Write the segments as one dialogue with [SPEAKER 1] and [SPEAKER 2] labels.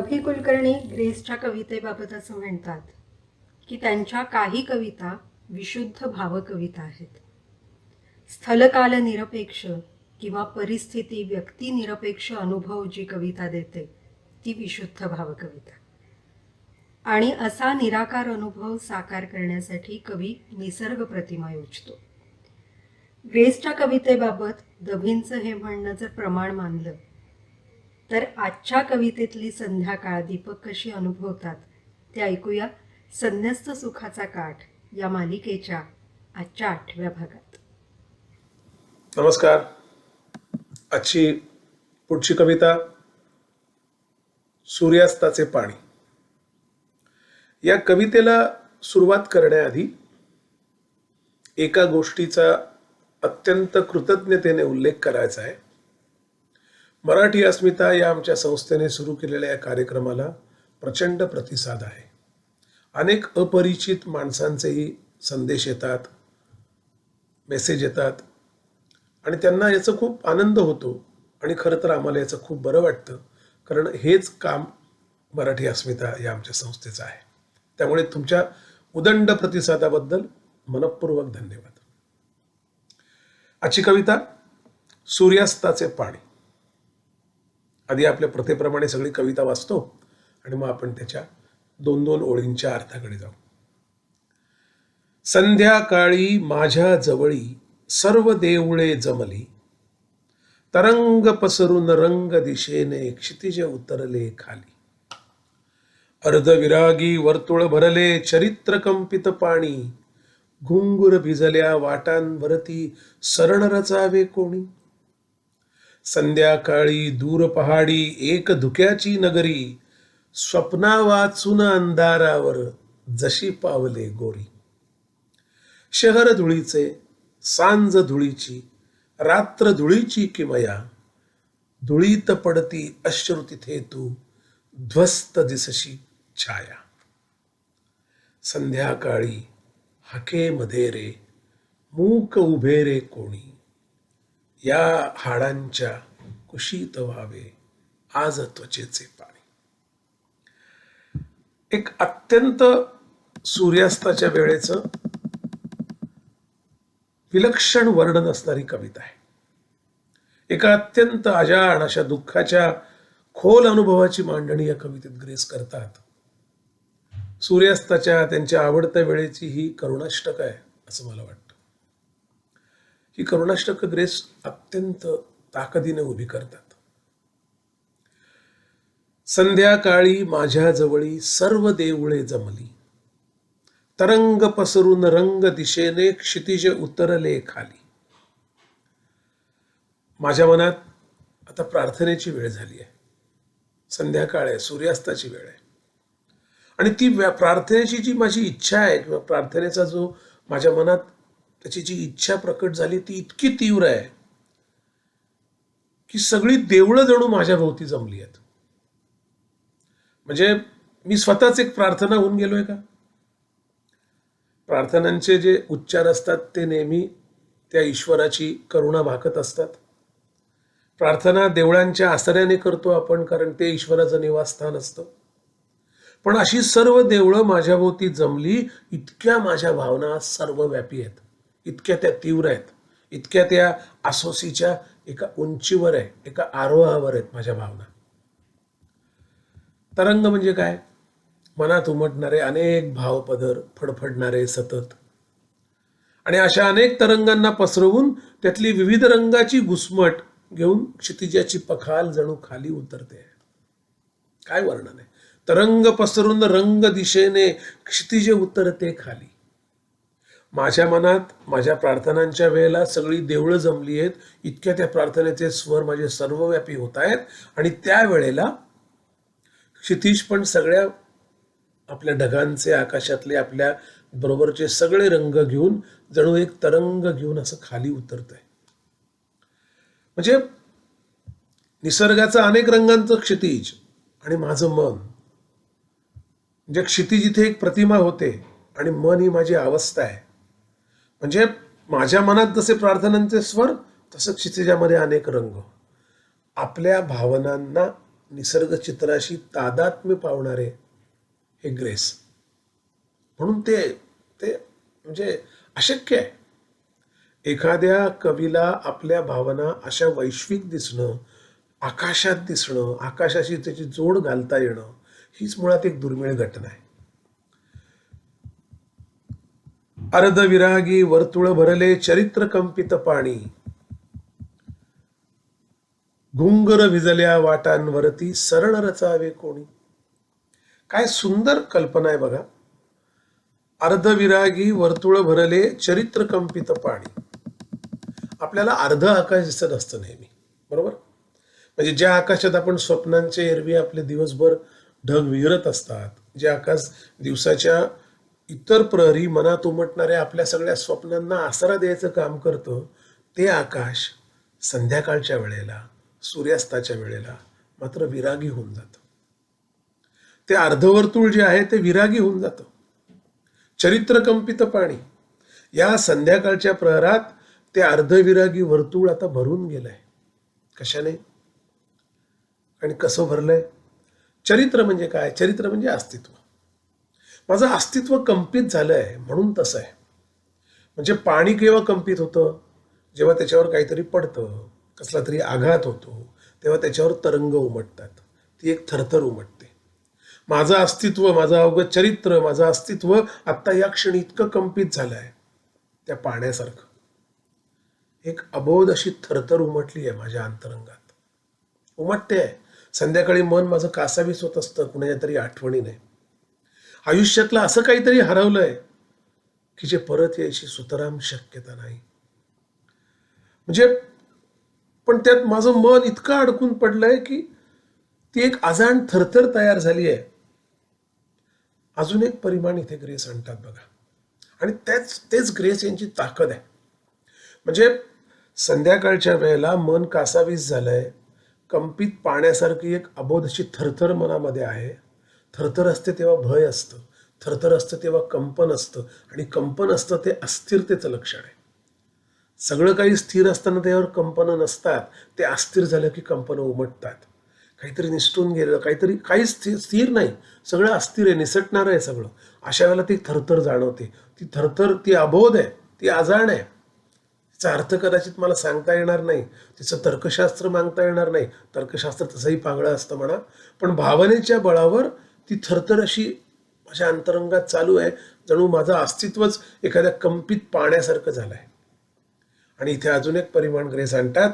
[SPEAKER 1] Rocky Kulkarni ग्रेसच्या कवितेबाबत असं म्हणतात की त्यांच्या काही कविता विशुद्ध भावकविता आहेत. स्थलकाल निरपेक्ष किंवा परिस्थिती व्यक्तिनिरपेक्ष अनुभव जी कविता देते ती विशुद्ध भावकविता. आणि असा निराकार अनुभव साकार करण्यासाठी कवी निसर्ग प्रतिमा योजतो. ग्रेसच्या कवितेबाबत दभींचं हे म्हणणं जर प्रमाण मानलं तर आजच्या कवितेतली संध्याकाळ दीपक कशी अनुभवतात ते ऐकूया संन्यस्त सुखाचा काठ या मालिकेच्या आजच्या 8व्या भागात.
[SPEAKER 2] नमस्कार. आजची पुढची कविता सूर्यास्ताचे पाणी. या कवितेला सुरुवात करण्याआधी एका गोष्टीचा अत्यंत कृतज्ञतेने उल्लेख करायचा आहे. मराठी अस्मिता या आमच्या संस्थेने सुरू केलेल्या या कार्यक्रमाला प्रचंड प्रतिसाद आहे. अनेक अपरिचित माणसांचेही संदेश येतात, मेसेज येतात आणि त्यांना याचा खूप आनंद होतो. आणि खरं तर आम्हाला याचं खूप बरं वाटतं, कारण हेच काम मराठी अस्मिता या आमच्या संस्थेचं आहे. त्यामुळे तुमच्या उदंड प्रतिसादाबद्दल मनःपूर्वक धन्यवाद. आजची कविता सूर्यास्ताचे पाणी. आधी आपल्या प्रथेप्रमाणे सगळी कविता वाचतो आणि मग आपण त्याच्या 2-2 ओळींच्या अर्थाकडे जाऊ. संध्याकाळी माझ्या जवळी सर्व देवळे जमली, तरंग पसरून रंग दिशेने क्षितिज उतरले खाली. अर्धविरागी वर्तुळ भरले चरित्र कंपित पाणी, घुंगुर भिजल्या वाटांवरती सरण रचावे कोणी. संध्याकाळी दूर पहाडी एक धुक्याची नगरी, स्वप्ना वाचून अंधारावर जशी पावले गोरी. शहर धुळीचे, सांज धुळीची, रात्र धुळीची किमया, धुळीत पडती अश्रू तिथे तू ध्वस्त दिसशी छाया. संध्याकाळी हाकेमध्ये रे मूक उभे रे कोणी, या हाडांच्या कुशीत व्हावे आज त्वचेचे पाणी. एक अत्यंत सूर्यास्ताच्या वेळेचं विलक्षण वर्णन असणारी कविता आहे. एका अत्यंत अजाण अशा दुःखाच्या खोल अनुभवाची मांडणी या कवितेत ग्रेस करतात. सूर्यास्ताच्या त्यांच्या आवडत्या वेळेची ही करुणाष्टक आहे असं मला वाटतं. ही करुणाष्टक ग्रेस अत्यंत ताकदीने उभी करतात. संध्याकाळी माझ्या जवळी सर्व देवळे जमली, तरंग पसरून रंग दिशेने क्षितिज उतरले खाली. माझ्या मनात आता प्रार्थनेची वेळ झाली आहे. संध्याकाळ आहे, सूर्यास्ताची वेळ आहे. आणि ती प्रार्थनेची जी माझी इच्छा आहे किंवा प्रार्थनेचा जो माझ्या मनात त्याची जी इच्छा प्रकट झाली ती इतकी तीव्र आहे की सगळी देवळं जणू माझ्या भोवती जमली आहेत. म्हणजे मी स्वतःच एक प्रार्थना होऊन गेलोय का? प्रार्थनांचे जे उच्चार असतात ते नेहमी त्या ईश्वराची करुणा भाकत असतात. प्रार्थना देवळांच्या आसऱ्याने करतो आपण, कारण ते ईश्वराचं निवासस्थान असतं. पण अशी सर्व देवळं माझ्याभोवती जमली, इतक्या माझ्या भावना सर्वव्यापी आहेत, इतक्या त्या तीव्र आहेत, इतक्या त्या आसोसीच्या एका उंचीवर आहे, एका आरोहावर आहेत माझ्या भावना. तरंग म्हणजे काय? मनात उमटणारे अनेक भावपदर, फडफडणारे सतत. आणि अशा अनेक तरंगांना पसरवून त्यातली विविध रंगाची घुसमट घेऊन क्षितिजाची पखाल जणू खाली उतरते. काय वर्णन आहे! तरंग पसरून रंग दिशेने क्षितिज उतरते खाली. माझ्या मनात माझ्या प्रार्थनांच्या वेळेला सगळी देवळं जमली आहेत, इतक्या त्या प्रार्थनेचे स्वर माझे सर्वव्यापी होत आहेत. आणि त्या वेळेला क्षितिज पण सगळ्या आपल्या ढगांचे, आकाशातले आपल्या बरोबरचे सगळे रंग घेऊन जणू एक तरंग घेऊन असं खाली उतरत आहे. म्हणजे निसर्गाचं अनेक रंगांचं क्षितिज आणि माझं मन, म्हणजे क्षितिज इथे एक प्रतिमा होते आणि मन ही माझी अवस्था आहे. म्हणजे माझ्या मनात जसे प्रार्थनांचे स्वर तसं क्षितिजामध्ये अनेक रंग. आपल्या भावनांना निसर्ग चित्राशी तादात्म्य पावणारे हे ग्रेस. म्हणून ते ते म्हणजे अशक्य आहे. एखाद्या कवीला आपल्या भावना अशा वैश्विक दिसणं, आकाशात दिसणं, आकाशाशी त्याची जोड घालता येणं, हीच मुळात एक दुर्मिळ घटना आहे. अर्धविरागी वर्तुळ भरले चरित्र कंपित पाणी, घुंगर भिजल्या वाटांवरती सरण रचावे कोणी. काय सुंदर कल्पना आहे बघा. अर्धविरागी वर्तुळ भरले चरित्र कंपित पाणी. आपल्याला अर्ध आकाश दिसत असतं नेहमी, बरोबर? म्हणजे ज्या आकाशात आपण स्वप्नांचे एरवी आपले दिवसभर ढग विहरत असतात, जे आकाश दिवसाच्या इतर प्रहरी मनात उमटणाऱ्या आपल्या सगळ्या स्वप्नांना आसरा द्यायचं काम करतं, ते आकाश संध्याकाळच्या वेळेला, सूर्यास्ताच्या वेळेला मात्र विरागी होऊन जातं. ते अर्धवर्तुळ जे आहे ते विरागी होऊन जातं. चरित्रकंपित पाणी. या संध्याकाळच्या प्रहरात ते अर्धविरागी वर्तुळ आता भरून गेलंय. कशाने आणि कसं भरलंय? चरित्र म्हणजे काय? चरित्र म्हणजे अस्तित्व. माझं अस्तित्व कंपित झालंय म्हणून तसं आहे. म्हणजे पाणी केव्हा कंपित होतं? जेव्हा त्याच्यावर काहीतरी पडतं, कसला तरी आघात होतो, तेव्हा त्याच्यावर तरंग उमटतात, ती एक थरथर उमटते. माझं अस्तित्व, माझं अवघं चरित्र, माझं अस्तित्व आत्ता या क्षणी इतकं कंपित झालंय त्या पाण्यासारखं. एक अबोध अशी थरथर उमटली आहे माझ्या अंतरंगात. उमटते आहे. संध्याकाळी मन माझं कासावीस होत असतं कुणाच्या तरी आठवणीने. आयुष्यातलं असं काहीतरी हरवलंय की जे परत यायची सुतराम शक्यता नाही. म्हणजे पण त्यात माझं मन इतकं अडकून पडलंय की ती एक अजाण थरथर तयार झाली आहे. अजून एक परिमाण इथे ग्रेस आणतात बघा. आणि तेच ग्रेस यांची ताकद आहे. म्हणजे संध्याकाळच्या वेळेला मन कासावीस झालंय, कंपित पाण्यासारखी एक अबोध अशी थरथर मनामध्ये आहे. थरथर असते तेव्हा भय असतं, थरथर असतं तेव्हा कंपन असतं, आणि कंपन असतं ते अस्थिरतेचं लक्षण आहे. सगळं काही स्थिर असताना त्यावर कंपनं नसतात, ते अस्थिर झालं की कंपनं उमटतात. काहीतरी निसटून गेलं, काहीच स्थिर नाही, सगळं अस्थिर आहे, निसटणारं आहे सगळं. अशा वेळेला ती थरथर जाणवते. ती थरथर, ती अबोध आहे, ती अजाण आहे. तिचा अर्थ कदाचित मला सांगता येणार नाही, तिचं तर्कशास्त्र मागता येणार नाही, तर्कशास्त्र तसंही पागळं असतं म्हणा. पण भावनेच्या बळावर ती थरथर अशी माझ्या अंतरंगात चालू आहे, जणू माझं अस्तित्वच एखाद्या कंपित पाण्यासारखं झालं आहे. आणि इथे अजून एक परिमाण ग्रेस आणतात.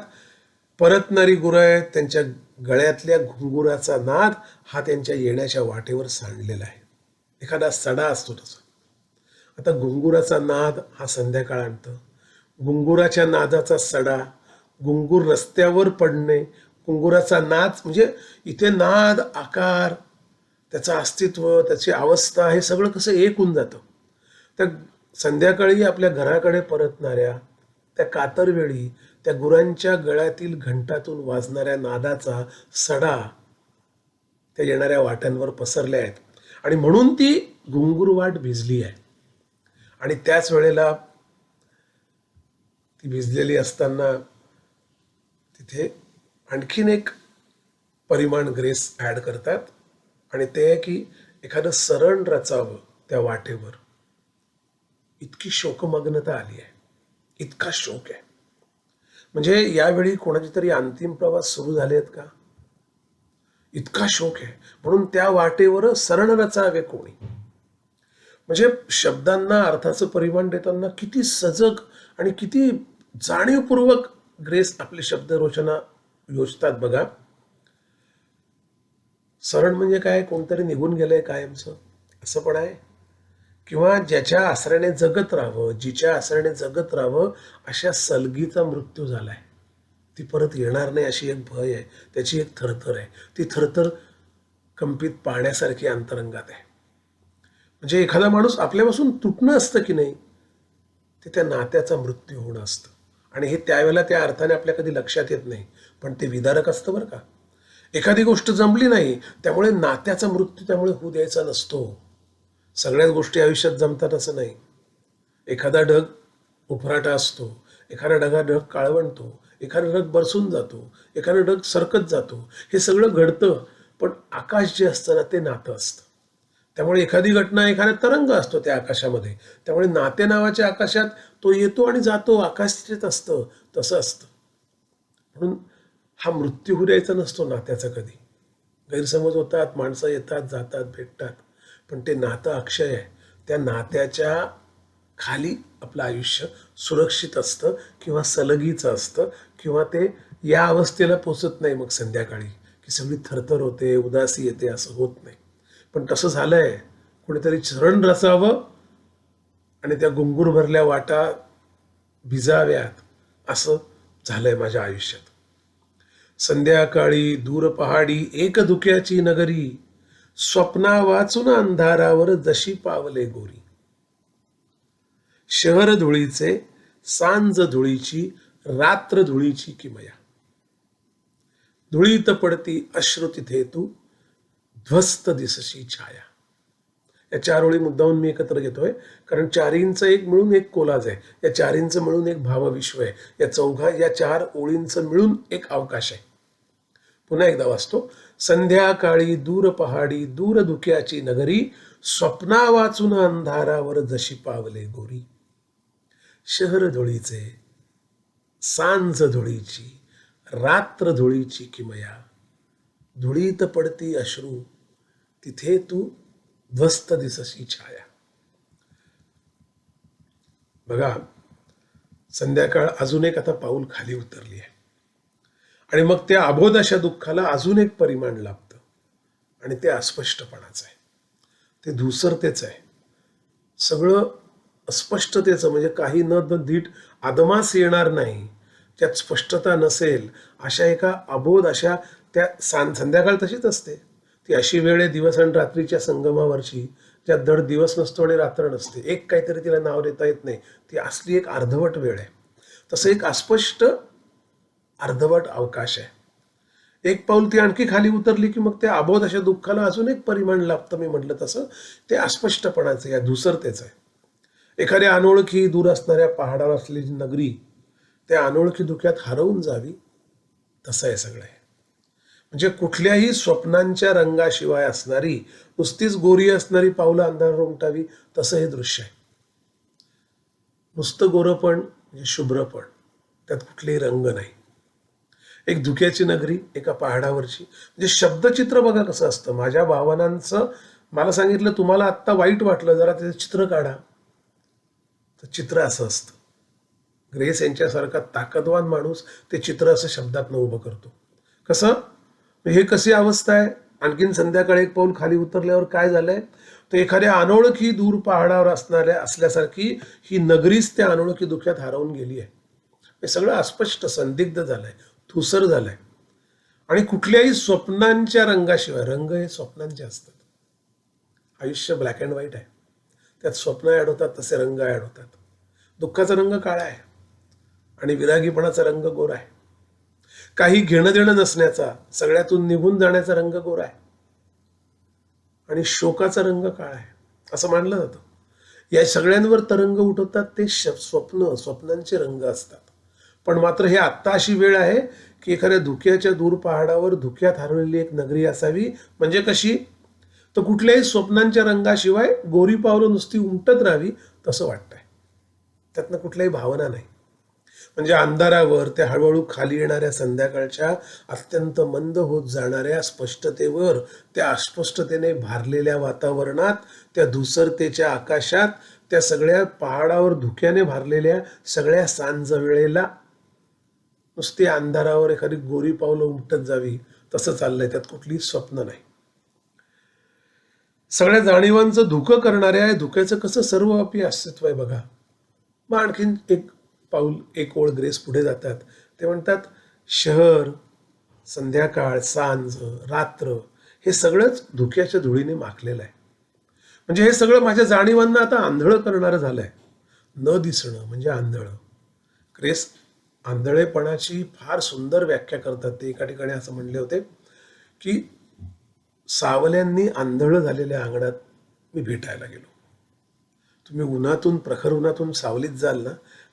[SPEAKER 2] परतणारी गुरं आहेत, त्यांच्या गळ्यातल्या घुंगुराचा नाद हा त्यांच्या येण्याच्या वाटेवर सांडलेला आहे. एखादा सडा असतो तसा. आता घुंगुराचा नाद हा संध्याकाळ आणतं. घुंगुराच्या नादाचा सडा, घुंगूर रस्त्यावर पडणे, घुंगुराचा नाच, म्हणजे इथे नाद, आकार, त्याचं अस्तित्व, त्याची अवस्था, हे सगळं कसं एक होऊन जातं. त्या संध्याकाळी आपल्या घराकडे परतणाऱ्या त्या कातरवेळी त्या गुरांच्या गळ्यातील घंटातून वाजणाऱ्या नादाचा सडा त्या येणाऱ्या वाट्यांवर पसरल्या आहेत. आणि म्हणून ती घुंगुरवाट भिजली आहे. आणि त्याच वेळेला ती भिजलेली असताना तिथे आणखीन एक परिमाण ग्रेस ॲड करतात. आणि ते आहे की एखादं सरण रचावं त्या वाटेवर. इतकी शोकमग्नता आली आहे, इतका शोक आहे. म्हणजे यावेळी कोणाची तरी अंतिम प्रवास सुरू झाले आहेत का? इतका शोक आहे. म्हणून त्या वाटेवर सरण रचावे कोणी. म्हणजे शब्दांना अर्थाचं परिमाण देताना किती सजग आणि किती जाणीवपूर्वक ग्रेस आपले शब्दरचना योजतात बघा. सरण म्हणजे काय? कोणतरी निघून गेलंय कायमचं असं पण आहे, किंवा ज्याच्या आसऱ्याने जगत राहावं, जिच्या आसऱ्याने जगत राहावं अशा सलगीचा मृत्यू झालाय. ती परत येणार नाही अशी एक भय आहे, त्याची एक थरथर आहे. ती थरथर कंपित पाण्यासारखी अंतरंगात आहे. म्हणजे एखादा माणूस आपल्यापासून तुटणं असतं की नाही, ते त्या नात्याचा मृत्यू होणं असतं. आणि हे त्यावेळेला त्या अर्थाने आपल्या कधी लक्षात येत नाही, पण ते विदारक असतं बरं का. एखादी गोष्ट जमली नाही, त्यामुळे नात्याचा मृत्यू त्यामुळे होऊ द्यायचा नसतो. सगळ्याच गोष्टी आयुष्यात जमतात असं नाही. एखादा ढग उफराटा असतो, एखादा ढग काळवंटतो, एखादा ढग बरसून जातो, एखादा ढग सरकत जातो, हे सगळं घडतं. पण आकाश जे असतं ना ते नातं असतं. त्यामुळे एखादी घटना, एखादा तरंग असतो त्या आकाशामध्ये. त्यामुळे नाते नावाच्या आकाशात तो येतो आणि जातो, आकाश तिथेच असतं. तसं असतं. म्हणून हा मृत्यू हुरायचा नसतो नात्याचा कधी. गैरसमज होतात, माणसं येतात जातात भेटतात, पण ते नातं अक्षय आहे. त्या नात्याच्या खाली आपलं आयुष्य सुरक्षित असतं किंवा सलगीचं असतं, किंवा ते या अवस्थेला पोचत नाही मग संध्याकाळी की सगळी थरथर होते, उदासी येते, असं होत नाही. पण तसं झालंय, कुणीतरी चरण रचावं आणि त्या गुंगूर भरल्या वाटा भिजाव्यात, असं झालंय माझ्या आयुष्यात. संध्याकाळी दूर पहाडी एक धुक्याची नगरी, स्वप्ना वाचून अंधारावर जशी पावले गोरी. शहर धुळीचे, सांज धुळीची, रात्र धुळीची किमया. धुळीत पडती अश्रू तिथे तू, ध्वस्त दिसशी छाया. या 4 ओळी मुद्दाहून मी एकत्र घेतोय, कारण चारींचं एक मिळून एक कोलाज आहे. या चारींचं मिळून एक भावविश्व आहे. या 4 ओळींचं मिळून एक अवकाश आहे. पुन्हा एकदा वाचतो. संध्याकाळी दूर पहाडी दूर धुक्याची नगरी, स्वप्ना वाचून अंधारावर जशी पावले गोरी. शहर धुळीचे, सांज धुळीची, रात्र धुळीची किमया. धुळीत पडती अश्रू तिथे तू, ध्वस्त दिसशी छाया. बघा, संध्याकाळ अजून एक आता पाऊल खाली उतरली आहे, आणि मग त्या अबोध अशा दुःखाला अजून एक परिमाण लाभतं, आणि ते अस्पष्टपणाचं आहे, ते धूसरतेचं आहे. सगळं अस्पष्टतेचं, म्हणजे काही न धीट आदमास येणार नाही, त्यात स्पष्टता नसेल, अशा एका अबोध अशा त्या संध्याकाळ तशीच असते. ती अशी वेळ आहे दिवस आणि रात्रीच्या संगमावरची, ज्यात धड दिवस नसतो आणि रात्र नसते. एक काहीतरी तिला नाव देता येत नाही, ती असली एक अर्धवट वेळ आहे. तसं एक अस्पष्ट अर्धवट अवकाश आहे. एक पाऊल ती आणखी खाली उतरली की मग त्या अबोध अशा दुःखाला अजून एक परिमाण लाभतं. मी म्हटलं तसं ते अस्पष्टपणाचं, या धुसरतेचं आहे. एखाद्या अनोळखी दूर असणाऱ्या पहाडावर असलेली नगरी त्या अनोळखी धुक्यात हरवून जावी, तसं आहे सगळं. म्हणजे कुठल्याही स्वप्नांच्या रंगाशिवाय असणारी, नुसतीच गोरी असणारी पावलं अंधारावर उमटावी, तसं हे दृश्य आहे. नुसतं गोरंपण म्हणजे शुभ्रपण, त्यात कुठलेही रंग नाही. एक धुक्याची नगरी एका पहाडावरची, म्हणजे शब्दचित्र बघा कसं असतं. माझ्या भावनांचं मला सांगितलं, तुम्हाला आत्ता वाईट वाटलं, जरा त्याचं चित्र काढा. तर चित्र असं असतं. ग्रेस यांच्यासारखा ताकदवान माणूस ते चित्र असं शब्दातनं उभं करतो. कसं, हे कशी अवस्था आहे. आणखीन संध्याकाळी एक पाऊल खाली उतरल्यावर काय झालंय, तर एखाद्या अनोळखी दूर पहाडावर असल्यासारखी ही नगरीच त्या अनोळखी धुक्यात हरवून गेली आहे. हे सगळं अस्पष्ट, संदिग्ध झालंय, धुसर झालंय. आणि कुठल्याही स्वप्नांच्या रंगाशिवाय, रंग हे स्वप्नांचे असतात. आयुष्य ब्लॅक अँड व्हाईट आहे, त्यात स्वप्न ॲड होतात, तसे रंग ॲड होतात. दुःखाचा रंग काळा आहे आणि विरागीपणाचा रंग गोरा आहे. काही घेणं देणं नसण्याचा, सगळ्यातून निघून जाण्याचा रंग गोरा आहे, आणि शोकाचा रंग काळा आहे, असं मानलं जातं. या सगळ्यांवर तरंग उठवतात ते स्वप्नांचे रंग असतात. पण मात्र हे आत्ता अशी वेळ आहे की एखाद्या धुक्याच्या दूर पहाडावर धुक्यात हरवलेली एक नगरी असावी. म्हणजे कशी, तर कुठल्याही स्वप्नांच्या रंगाशिवाय गोरी पावलं नुसती उमटत राहावी, तसं वाटतंय. त्यातनं कुठल्याही भावना नाही. म्हणजे अंधारावर त्या हळूहळू खाली येणाऱ्या संध्याकाळच्या अत्यंत मंद होत जाणाऱ्या स्पष्टतेवर, त्या अस्पष्टतेने भारलेल्या वातावरणात, त्या धुसरतेच्या आकाशात, त्या सगळ्या पहाडावर धुक्याने भारलेल्या सगळ्या सांज वेळेला नुसती अंधारावर एखादी गोरी पावलं उमटत जावी, तसं चाललंय. त्यात कुठलीही स्वप्न नाही. सगळ्या जाणीवांचं धुकं करणाऱ्या धुक्याचं कसं सर्वव्यापी अस्तित्व आहे बघा. मग आणखीन एक पाऊल, एक ओळ ग्रेस पुढे जातात. ते म्हणतात, शहर, संध्याकाळ, सांज, रात्र, हे सगळंच धुक्याच्या धुळीने माखलेलं आहे. म्हणजे हे सगळं माझ्या जाणीवांना आता आंधळं करणारं झालंय. न दिसणं म्हणजे आंधळं. ग्रेस आंधळेपणाची फार सुंदर व्याख्या करतात. ते एका ठिकाणी असं म्हणले होते की सावल्यांनी आंधळं झालेल्या अंगणात मी भेटायला गेलो. तुम्ही उन्हातून, प्रखर उन्हातून सावलीत जाल ना,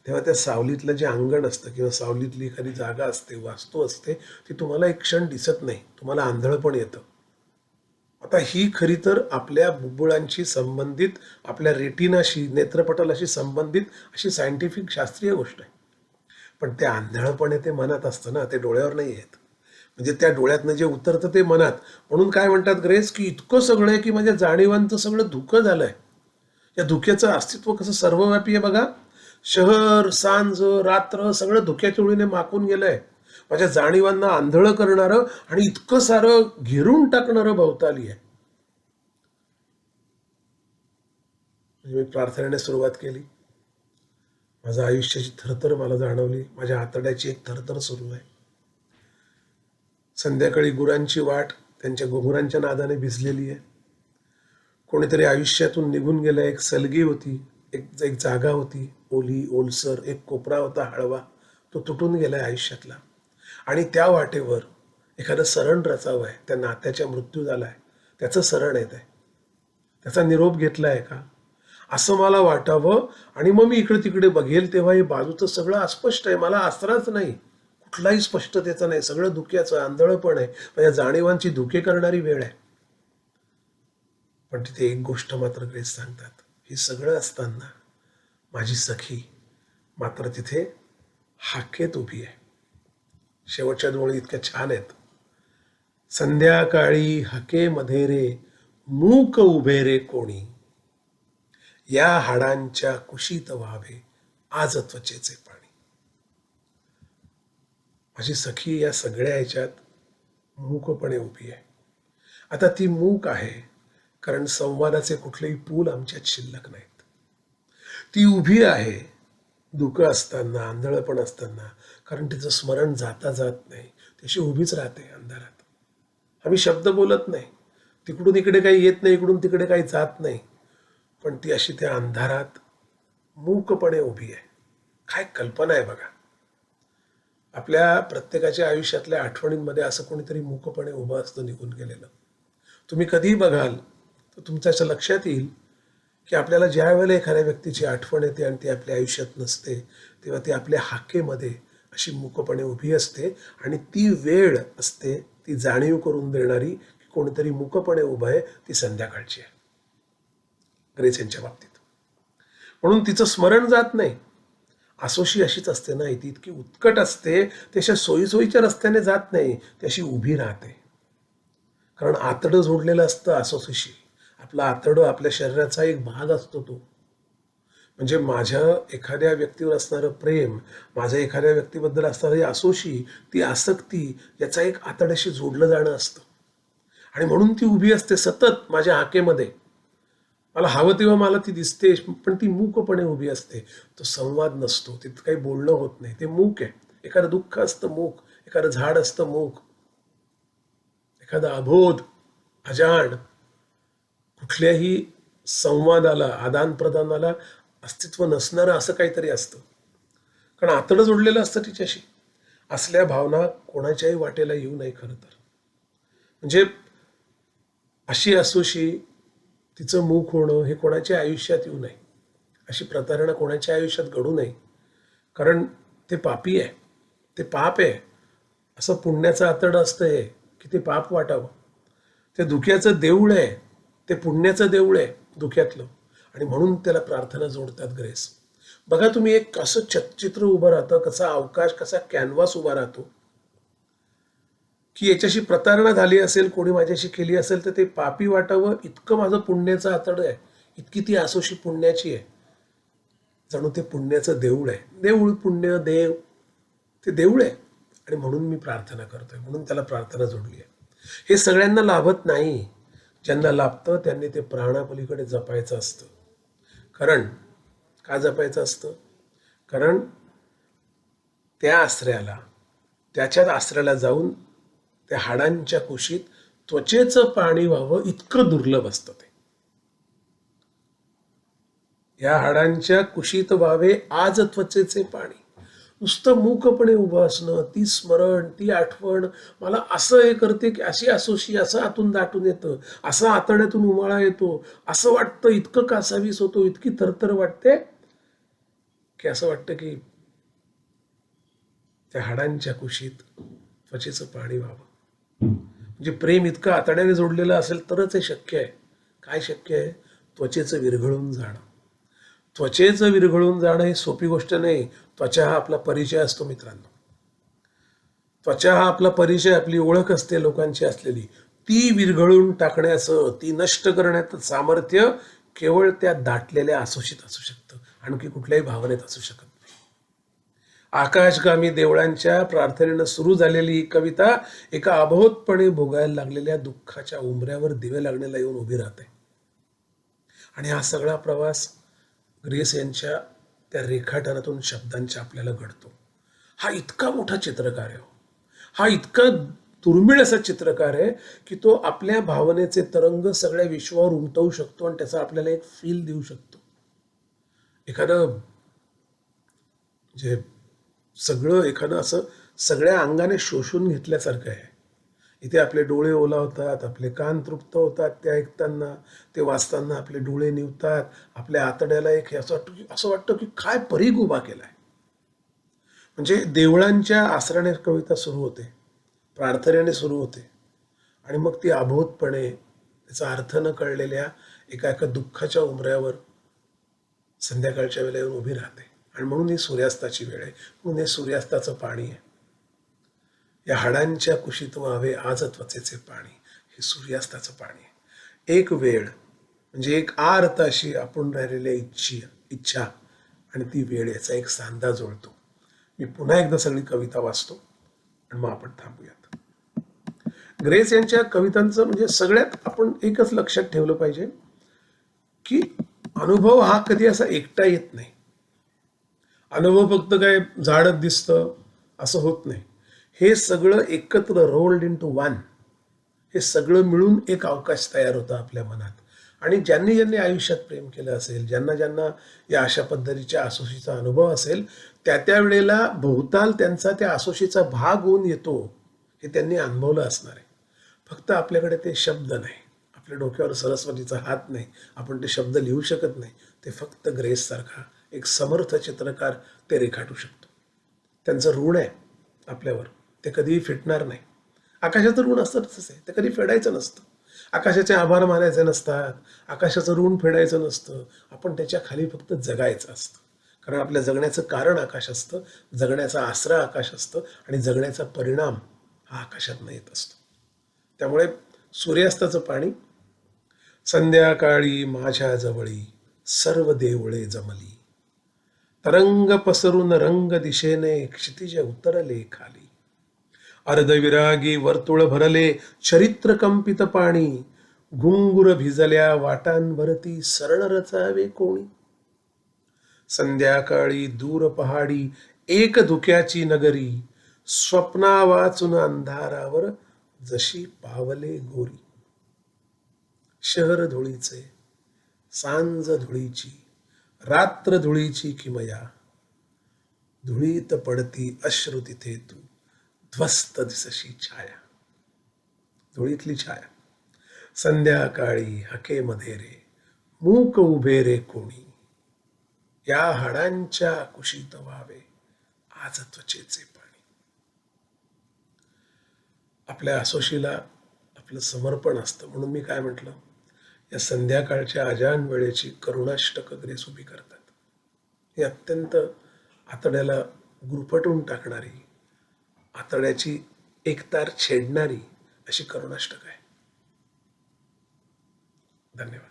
[SPEAKER 2] तेव्हा त्या सावलीतलं जे अंगण असतं किंवा सावलीतली एखादी जागा असते, वास्तू असते, ती तुम्हाला एक क्षण दिसत नाही, तुम्हाला आंधळ पण येतं. आता ही खरी तर आपल्या बुबुळांशी संबंधित, आपल्या रेटिनाशी, नेत्रपटलाशी संबंधित अशी सायंटिफिक शास्त्रीय गोष्ट आहे. पण ते आंधळपणे ते मनात असतं ना, ते डोळ्यावर नाही येत. म्हणजे त्या डोळ्यातनं जे उतरतं ते मनात. म्हणून काय म्हणतात ग्रेस, की इतकं सगळं आहे की माझ्या जाणीवांचं सगळं धुकं झालंय. या धुक्याचं अस्तित्व कसं सर्वव्यापी आहे बघा. शहर, सांज, रात्र सगळं धुक्याच्या ओळीने माकून गेलंय. माझ्या जाणीवांना आंधळं करणारं आणि इतकं सारं घेरून टाकणारं भवताली आहे. म्हणजे मी प्रार्थनेने सुरुवात केली. माझ्या आयुष्याची थरथर मला जाणवली. माझ्या आतड्याची एक थरथर सुरू आहे. संध्याकाळी गुरांची वाट त्यांच्या घुंगरांच्या नादाने भिजलेली आहे. कोणीतरी आयुष्यातून निघून गेलं. एक सलगी होती, एक एक जागा होती, ओली ओलसर, एक कोपरा होता हळवा, तो तुटून गेलाय आयुष्यातला. आणि त्या वाटेवर एखादं सरण रचावं आहे. त्या नात्याचा मृत्यू झालाय, त्याचं सरण येत आहे, त्याचा निरोप घेतलाय का, असं मला वाटावं. आणि मग मी इकडे तिकडे बघेल तेव्हा हे बाजूचं सगळं अस्पष्ट आहे. मला आसराच नाही, कुठलाही स्पष्टतेचा नाही, सगळं धुक्याचं आंधळपण आहे. माझ्या जाणीवांची धुके करणारी वेळ आहे. पण तिथे एक गोष्ट मात्र ग्रेस सांगतात, हे सगळं असताना माझी सखी मात्र तिथे हाकेत उभी आहे. शेवटच्या दोन ओळी इतक्या छान आहेत. संध्याकाळी हाकेमध्ये रे मूक उभे रे कोणी, या हाडांच्या कुशीत व्हावे आज त्वचेचे पाणी. माझी सखी या सगळ्या ह्याच्यात मूकपणे उभी आहे. आता ती मूक आहे कारण संवादाचे कुठलेही पूल आमच्यात शिल्लक नाहीत. ती उभी आहे दुःख असताना, आंधळपण असताना, कारण तिचं स्मरण जाता जात नाही. तशी उभीच राहते अंधारात. आम्ही शब्द बोलत नाही, तिकडून इकडे काही येत नाही, इकडून तिकडे काही जात नाही, पण ती अशी त्या अंधारात मूकपणे उभी आहे. काय कल्पना आहे बघा. आपल्या प्रत्येकाच्या आयुष्यातल्या आठवणींमध्ये असं कोणीतरी मूकपणे उभं असतं निघून गेलेलं. तुम्ही कधीही बघाल तर तुमच्या असं लक्षात येईल की आपल्याला ज्या वेळेला एखाद्या व्यक्तीची आठवण येते आणि ती आपल्या आयुष्यात नसते, तेव्हा ती आपल्या हाकेमध्ये अशी मूकपणे उभी असते. आणि ती वेळ असते ती जाणीव करून देणारी की कोणीतरी मूकपणे उभं आहे, ती संध्याकाळची आहे ग्रेस यांच्या बाबतीत. म्हणून तिचं स्मरण जात नाही. आसोशी अशीच असते ना, ती इतकी उत्कट असते, त्याच्या सोयीसोयीच्या रस्त्याने जात नाही, ती अशी उभी राहते. कारण आतडं जोडलेलं असतं आसोशीशी. आपलं आतडं आपल्या शरीराचा एक भाग असतो तो. म्हणजे माझ्या एखाद्या व्यक्तीवर असणारं प्रेम, माझ्या एखाद्या व्यक्तीबद्दल असणारी आसोशी, ती आसक्ती, याचा एक आतड्याशी जोडलं जाणं असतं. आणि म्हणून ती उभी असते सतत माझ्या हाकेमध्ये. मला हवं तेव्हा मला ती दिसते, पण ती मूकपणे उभी असते. तो संवाद नसतो, तिथं काही बोलणं होत नाही, ते मूक आहे. एखादं दुःख असतं मूक, एखादं झाड असतं मूक, एखादा अबोध, अजाण, कुठल्याही संवादाला, आदान प्रदानाला अस्तित्व नसणारं असं काहीतरी असतं. कारण आतडं जोडलेलं असतं तिच्याशी. असल्या भावना कोणाच्याही वाटेला येऊ नये खरं तर. म्हणजे अशी असोशी, तिचं मूक होणं हे कोणाच्या आयुष्यात येऊ नये. अशी प्रतारणा कोणाच्या आयुष्यात घडू नये. कारण ते पापी आहे, ते पाप आहे. असं पुण्याचं आतडं असतं हे की ते पाप वाटावं. ते धुक्याचं देऊळ आहे, ते पुण्याचं देऊळ आहे धुक्यातलं. आणि म्हणून त्याला प्रार्थना जोडतात ग्रेस. बघा तुम्ही, एक असं चित्र उभं राहतं, कसा अवकाश, कसा कॅनव्हास उभा राहतो की याच्याशी प्रतारणा झाली असेल, कोणी माझ्याशी केली असेल, तर ते पापी वाटावं इतकं माझं पुण्याचं आतडं आहे, इतकी ती आसोशी पुण्याची आहे. जणू ते पुण्याचं देऊळ आहे. देऊळ, पुण्य, देव, ते देऊळ आहे. आणि म्हणून मी प्रार्थना करतोय, म्हणून त्याला प्रार्थना जोडली आहे. हे सगळ्यांना लाभत नाही. ज्यांना लाभतं त्यांनी ते प्राणापलीकडे जपायचं असतं. कारण का जपायचं असतं? कारण त्या आश्रयाला, त्याच्याच आश्रयाला जाऊन त्या हाडांच्या कुशीत त्वचेचं पाणी व्हावं इतकं दुर्लभ असतं ते. या हाडांच्या कुशीत व्हावे आज त्वचेचे पाणी. नुसतं मूकपणे उभं असणं, ती स्मरण, ती आठवण मला असं हे करते की अशी असोशी असं आतून दाटून येतं, असं आतड्यातून उमाळा येतो, असं वाटतं, इतकं कासावीस होतो, इतकी थरथर वाटते की असं वाटतं की त्या हाडांच्या कुशीत त्वचेचं पाणी व्हावं. म्हणजे प्रेम इतकं आतड्याने जोडलेलं असेल तरच हे शक्य आहे. काय शक्य आहे? त्वचेचं विरघळून जाणं. त्वचेचं विरघळून जाणं ही सोपी गोष्ट नाही. त्वचा हा आपला परिचय असतो मित्रांनो. त्वचा हा आपला परिचय, आपली ओळख असते लोकांची असलेली. ती विरघळून टाकण्याचं, ती नष्ट करण्याचं सामर्थ्य केवळ त्या दाटलेल्या आसोशीत असू शकतं, आणखी कुठल्याही भावनेत असू शकत नाही. आकाशगामी देवळांच्या प्रार्थनेनं सुरू झालेली ही कविता एका अबोधपणे भोगायला लागलेल्या दुःखाच्या उंबऱ्यावर दिवे लागण्याला येऊन उभी राहते. आणि हा सगळा प्रवास ग्रेस यांच्या त्या रेखाटनातून शब्दांच्या आपल्याला घडतो. हा इतका मोठा चित्रकार आहे, हा इतका दुर्मिळ असा चित्रकार आहे की तो आपल्या भावनेचे तरंग सगळ्या विश्वावर उमटवू शकतो आणि त्याचा आपल्याला एक फील देऊ शकतो. एखादं म्हणजे सगळं एखादं असं सगळ्या अंगाने शोषून घेतल्यासारखं आहे. इथे आपले डोळे ओलावतात, आपले कान तृप्त होतात ते ऐकताना, ते वाचताना आपले डोळे निवतात, आपल्या आतड्याला एक हे असं वाटतं की काय परीघ उभा केलाय. म्हणजे देवळांच्या आसराने कविता सुरू होते, प्रार्थनेने सुरू होते आणि मग ती अबोधपणे त्याचा अर्थ न कळलेल्या एका एका दुःखाच्या उंबऱ्यावर संध्याकाळच्या वेळेला येऊन उभी राहते. आणि म्हणून ही सूर्यास्ताची वेळ आहे, म्हणून हे सूर्यास्ताचं पाणी आहे. या हाडांच्या कुशीत व्हावे आज त्वचेचे पाणी, हे सूर्यास्ताचं पाणी आहे. एक वेळ म्हणजे एक आर्त अशी आपण राहिलेल्या इच्छा आणि ती वेळ याचा एक सांधा जुळतो. मी पुन्हा एकदा सगळी कविता वाचतो आणि मग आपण थांबूयात. ग्रेस यांच्या कवितांचं म्हणजे सगळ्यात आपण एकच लक्षात ठेवलं पाहिजे की अनुभव हा कधी असा एकटा येत नाही. अनुभव फक्त काय झाडच दिसतं असं होत नाही. हे सगळं एकत्र रोल्ड इन टू वन, हे सगळं मिळून एक अवकाश तयार होतं आपल्या मनात. आणि ज्यांनी ज्यांनी आयुष्यात प्रेम केलं असेल, ज्यांना ज्यांना या अशा पद्धतीच्या आसोशीचा अनुभव असेल, त्या वेळेला भोवताल त्यांचा त्या आसोशीचा भाग होऊन येतो हे त्यांनी अनुभवलं असणार आहे. फक्त आपल्याकडे ते शब्द नाही, आपल्या डोक्यावर सरस्वतीचा हात नाही, आपण ते शब्द लिहू शकत नाही. ते फक्त ग्रेस सारखा एक समर्थ चित्रकार ते रेखाटू शकतो. त्यांचं ऋण आहे आपल्यावर, ते कधीही फिटणार नाही. आकाशाचं ऋण असतं तसंच आहे, ते कधी फेडायचं नसतं. आकाशाचे आभार मानायचे नसतात, आकाशाचं ऋण फेडायचं नसतं. आपण त्याच्या खाली फक्त जगायचं असतं. कारण आपल्या जगण्याचं कारण आकाश असतं, जगण्याचा आसरा आकाश असतं आणि जगण्याचा परिणाम हा आकाशातनं येत असतो. त्यामुळे सूर्यास्ताचं पाणी, संध्याकाळी माझ्या जवळी सर्व देवळे जमली, तरंग पसरून रंग दिशेने क्षितिज उतरले खाली, अर्धविरागी वर्तुळ भरले चरित्र कंपित पाणी, घुंगुर भिजल्या वाटांवरती सरळ रचावे कोणी, संध्याकाळी दूर पहाडी एक धुक्याची नगरी, स्वप्ना वाचून अंधारावर जशी पावले गोरी, शहर धुळीचे सांज धुळीची रात्र धुळीची किमया, धुळीत पडती अश्रू तिथे तू ध्वस्त दिसशी छाया, धुळीतली छाया. संध्याकाळी हकेमध्ये रे मूक उभे रे कोणी, या हाडांच्या कुशीत व्हावे आज त्वचेचे पाणी. आपल्या आसोशीला आपलं समर्पण असतं. म्हणून मी काय म्हटलं, या संध्याकाळच्या अजान वेळेची करुणाष्टक ग्रेस उभी करतात. ही अत्यंत आतड्याला गुरफटून टाकणारी, आतड्याची एकतार छेडणारी अशी करुणाष्टक आहे. धन्यवाद.